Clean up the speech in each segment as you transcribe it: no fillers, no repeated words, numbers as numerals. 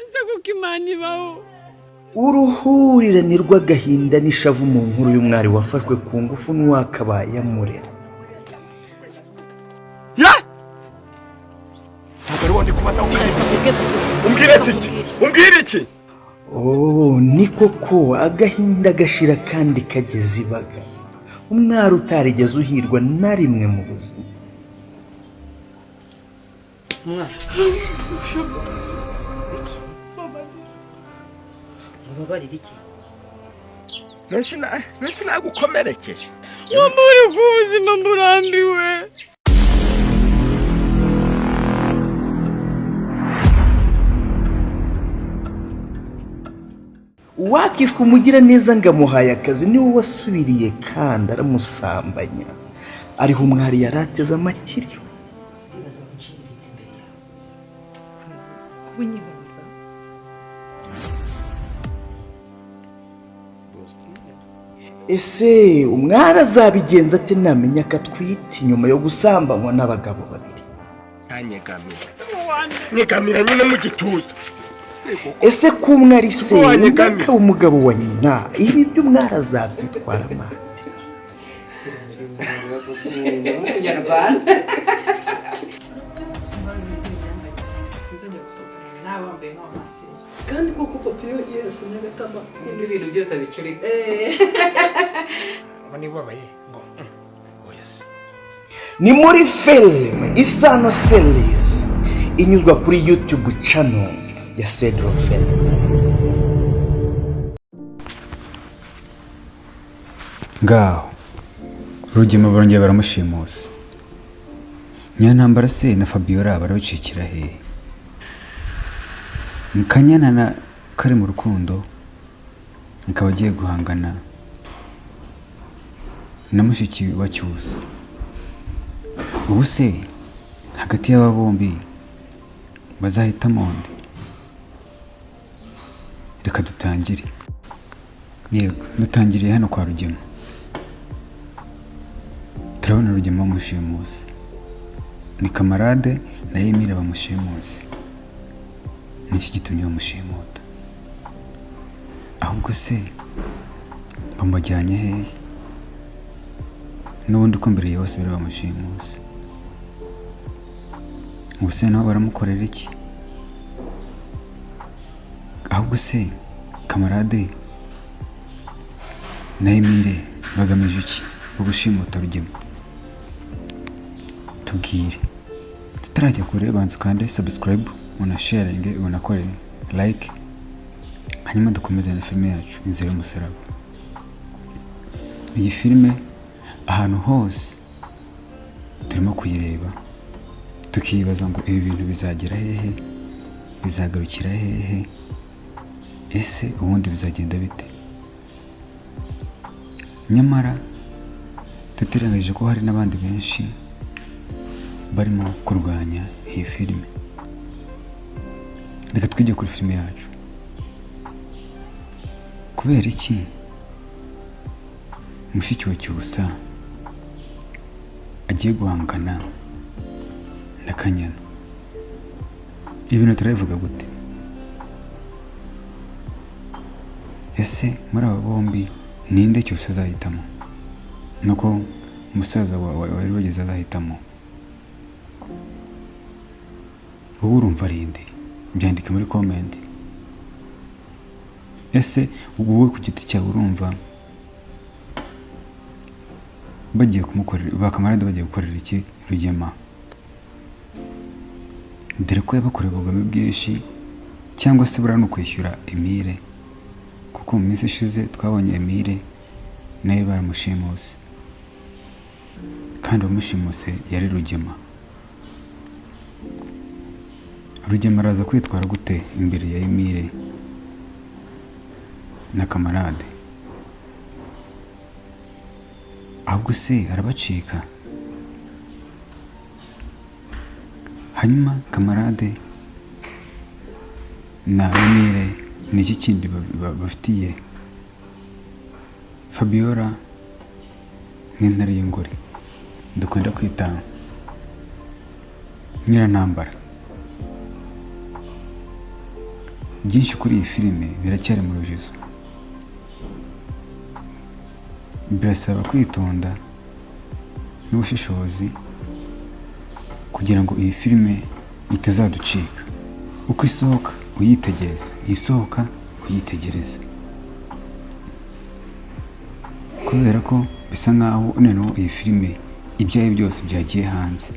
ese kuko Imana ibaho. Uruhurirane rw'agahinda n'ishavu mu nkuru y'umwari wafashwe ku ngufu n'uwakabaye amurera. ntabwo ari kubaza umbwire iki Ni koko agahinda gashira kandi kageze ibaga. Umwari utarigeze uhirwa na rimwe mu buzima. Mubabarira iki? Mbese nagukomerekeje. Muri ku buzima murambiwe. Wakishwe umugira neza ngamuhaye akazi niwe wasubiriye kandi aramusambanya. Ariho umwari yarateze amakiryo. Ndibaza guciriritse imbere yawe. Kunyibaza. Ese umwari azabigenza ate namenya ko atwite nyuma yo gusambanywa n'abagabo babiri? Nyegamira nyine mu gituza. Ese ko umwari se umwaka w'umugabo wa nyina, ibi by'umwari azabyitwara mate? kandi koko papiyo yese n'agatama ibintu byose bicurika. Ni babaye. Ni muri film Isano Series inyuzwa kuri YouTube channel ya Cedro Film. Ngaho Rugema barongeye baramushimusa. Nyantambara se na Fabiola barabicikira he? Kanyana na kari mu rukundo nkaba agiye guhangana na mushiki wa Cyusa. Ubu se hagati y'aba bombi bazahitamo nde? Reka dutangire. Yego, dutangiriye hano kwa Rugema. Turabona Rugema bamushimusa. Ni kamarade na Emile bamushimusa. Niki gitumye bamushimuta? Ahubwo se bamujyanye he? N'ubundi ko mbere yose bari bamushimusa. Ubu se nabo baramukorera iki? Ahubwo se kamarade na Emile bagamije iki mu gushimuta Rugema? Tubwire. Tutarajya kure banza kandi subscribe, unasharinge, unakore like, hanyuma dukomeze na filime yacu Inzira y'Umusaraba. Iyi filime ahantu hose turimo kuyireba tukibaza ngo ibi bintu bizagera hehe, bizagarukira hehe, ese ubundi bizagenda bite? Nyamara tutirengagije ko hari n'abandi benshi barimo kurwanya iyi filime. Reka twige kuri filime yacu. Kubera iki mushiki wa Cyusa agiye guhangana na Kanyana? Ibintu turabivuga gute? Ese muri aba bombi ninde Cyusa azahitamo? Nuko umusaza wari wageze azahitamo? Ubu urumva rinde? Byandike muri comment. Ese wowe ku giti cyawe urumva bagiye kumukorera, bakamarade bagiye gukorera iki Rugema? Dore ko yabakoreye ubugome bwinshi, cyangwa se burano kwishyura Emile, kuko mu minsi ishize twabonye Emile nawe baramushimuse, kandi uwamushimuse yari Rugema. Rugema araza kwitwara gute imbere ya Emile na kamarade? Ahubwo se arabacika? Hanyuma kamarade na Emile ni iki kindi bafitiye Fabiola n'intare y'ingore dukunda kwita Nyirantambara? byinshi kuri iyi filime biracyari mu rujijo. Birasaba kwitonda n'ubushishozi kugira ngo iyi filime itazaducika. Uko isohoka uyitegereze, isohoka uyitegereze, kubera ko bisa nkaho noneho iyi filime ibyayo byose byagiye hanze.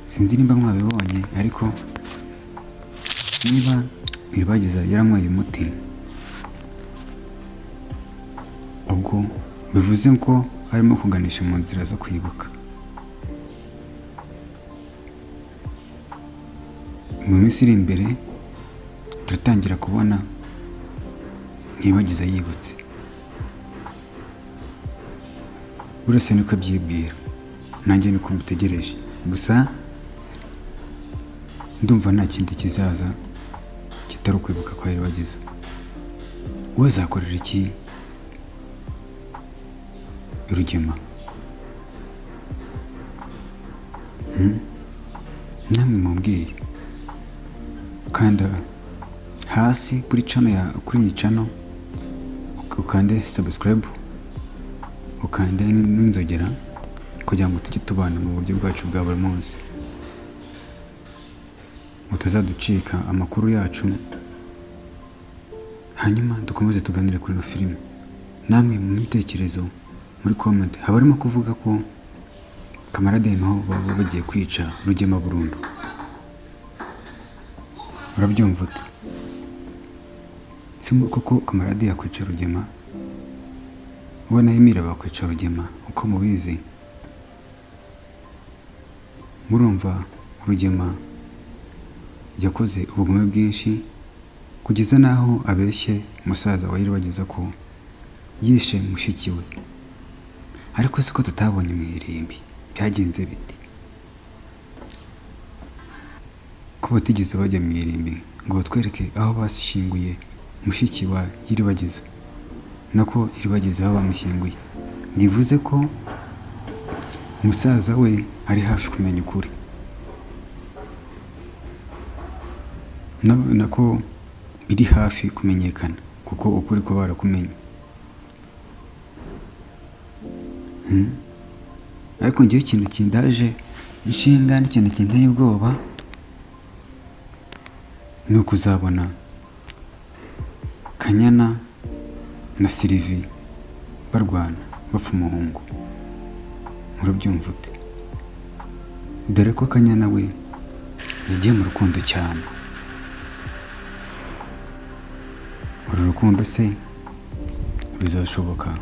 Sinzi nimba mwabibonye, ariko niba Iribagiza yaranyweye umuti, ubwo bivuze ko arimo kuganisha mu nzira zo kwibuka. Mu minsi iri imbere turatangira kubona Iribagiza yibutse. Uretse niko abyibwira, nanjye niko mbitegereje. Gusa ndumva nta kindi kizaza kitari ukwibuka kwa Iribagiza. We azakorera iki Rugema? Namwe mumbwire. Kanda hasi kuri iyi channel ukande subscribe, ukande n'inzogera kugira ngo tujye tubana mu buryo bwacu bwa buri munsi, mutazaducika amakuru yacu, hanyuma dukomeze tuganire kuri ino filime. Namwe mu bitekerezo muri comment habarimo kuvuga ko Kamarade naho baba bagiye kwica Rugema burundu. Urabyumva ute? Simba koko Kamarade yakwica Rugema? We na Emile bakwica Rugema? Uko mubizi, murumva Rugema yakoze ubugome bwinshi kugeza naho abeshye musaza wa Iribagiza ko yishe mushiki we. Ariko siko tutabonye mu irimbi byagenze bite? Ko batigeze bajya mu irimbi ngo batwereke aho bashyinguye mushiki wa Iribagiza, nako Iribagiza aho bamushyinguye. Ndivuze ko musaza we ari hafi kumenya ukuri, nako biri hafi kumenyekana, kuko ukuri ko barakumenya. Ariko ngiye ikintu kindaje inshinga n'ikintu kinteye ubwoba ni ukuzabona Kanyana na Sylvie barwana bapfa umuhungu. Murabyumva ute? Dore ko Kanyana we yagiye mu rukundo cyane. Uru rukundo se ruzashoboka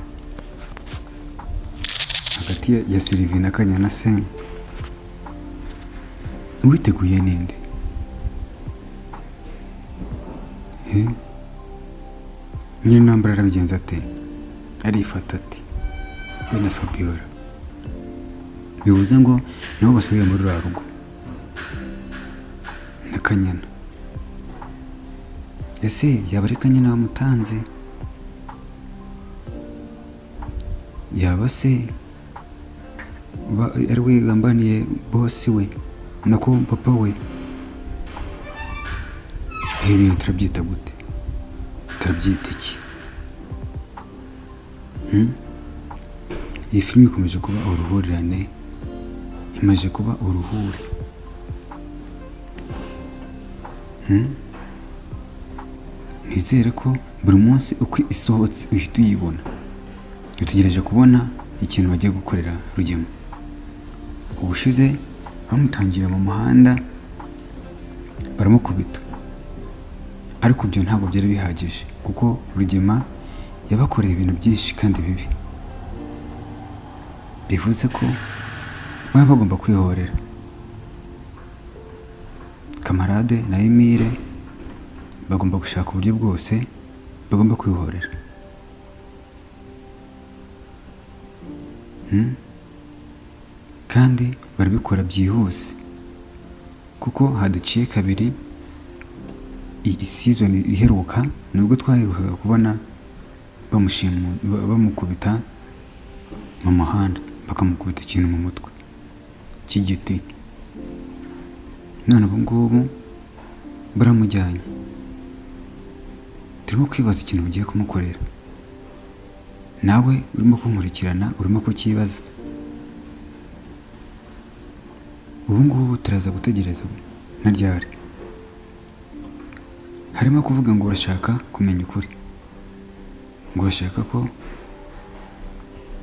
hagati ya Sylvie na Kanyana se? Uwiteguye ninde? Nyirintambara arabigenza ate? Arifata ati we na Fabiola. Bivuze ngo nabo basubiye muri rwa rugo na Kanyana. Ese yaba ari Kanyana wamutanze? Yaba se ari we gambaniye bosi we nako papa we? Ibintu turabyita gute? Turabyita iki? Iyi filime ikomeje kuba uruhurirane, imaze kuba uruhure. Nizere ko buri munsi uko isohotse uhita uyibona. Dutegereje kubona ikintu bagiye gukorera Rugema. Ubushize bamutangira mu muhanda baramukubita, ariko ibyo ntabwo byari bihagije kuko Rugema yabakoreye ibintu byinshi kandi bibi. Bivuze ko baba bagomba kwihorera. Kamarade na Emile bagomba gushaka uburyo bwose bagomba kwihorera. Kandi barabikora byihuse kuko haduciye kabiri iyi season iheruka nubwo twaherukaga kubona bamukubita mu muhanda, bakamukubita ikintu mu mutwe cy'igiti. None ubu ngubu baramujyanye, turimo kwibaza ikintu mugiye kumukorera. Nawe urimo kunkurikirana urimo kukibaza. Ubu ngubu turaza gutegereza na ryari. Harimo kuvuga ngo urashaka kumenya ukuri, ngo urashaka ko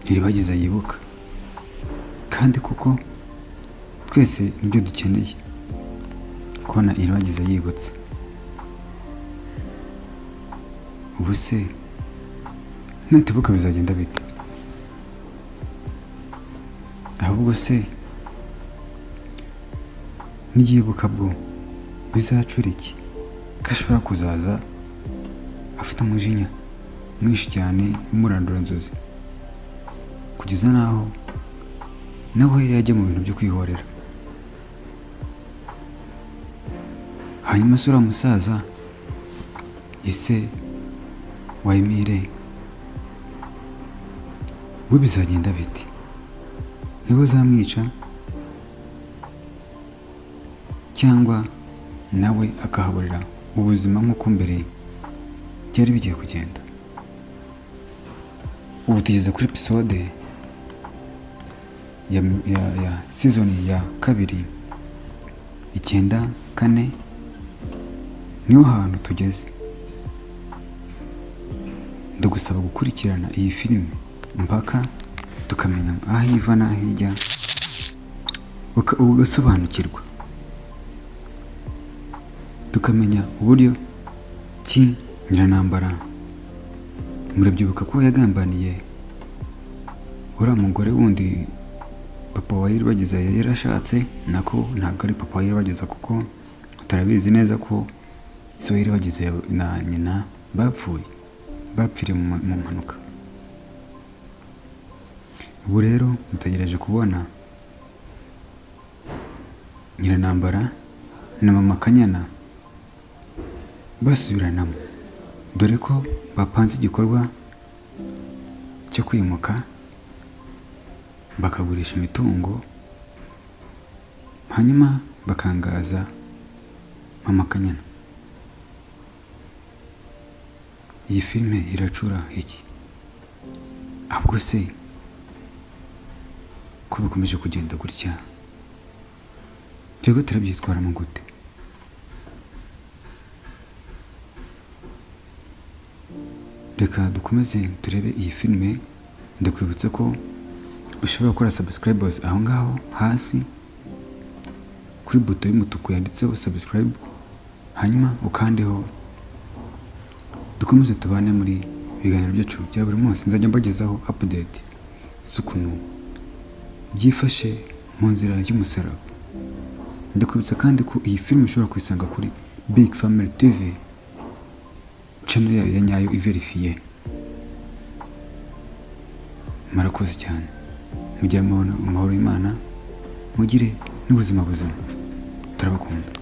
Iribagiza yibuka, kandi kuko twese nibyo dukeneye, kubona Iribagiza yibutse. Ubu se natibuka bizagenda bite? Ahubwo se niyibuka bwo bizacura iki? Ko ashobora kuzaza afite umujinya mwinshi cyane umurandura nzozi, kugeza naho nawe yajya mu bintu byo kwihorera. Hanyuma se uriya musaza ise wa Emile we bizagenda bite? Niwe uzamwica cyangwa nawe akahaburira ubuzima nk'uko mbere byari bigiye kugenda? Ubu tugeze kuri episode ya season ya 2 9/4, niho hantu tugeze. Ndagusaba gukurikirana iyi filime mpaka tukamenya aho iva n'aho ijya, ugasobanukirwa, tukamenya uburyo ki Nyiranambara murabyibuka ko yagambaniye uriya mugore wundi papa wa Iribagiza yarashatse. Nako ntabwo ari papa wa Iribagiza, kuko turabizi neza ko se wa Iribagiza na nyina bapfiriye mu mpanuka. Ubu rero mutegereje kubona Nyiranambara na mama Kanyana basubiranamo, dore ko bapanze igikorwa cyo kwimuka bakagurisha imitungo, hanyuma bakangaza mama Kanyana. Iyi filime iracura iki? Ahubwo se ko bikomeje kugenda gutya, twebwe turabyitwaramo gute? Reka dukomeze turebe iyi filime. Ndakwibutsa ko ushobora gukora subscribers aho ngaho hasi kuri buto y'umutuku yanditseho subscribe, hanyuma ukandeho. Dukomeze tubane muri ibiganiro byacu bya buri munsi. Nzajya mbagezaho update z'ukuntu byifashe mu nzira y'umusaraba. Ndakwibutsa kandi ko iyi filime ushobora kuyisanga kuri Big Family TV, channel yayo ya nyayo iverifiye. Murakoze cyane, mujye amahoro y'Imana, mugire n'ubuzima buzima. Turabakunda.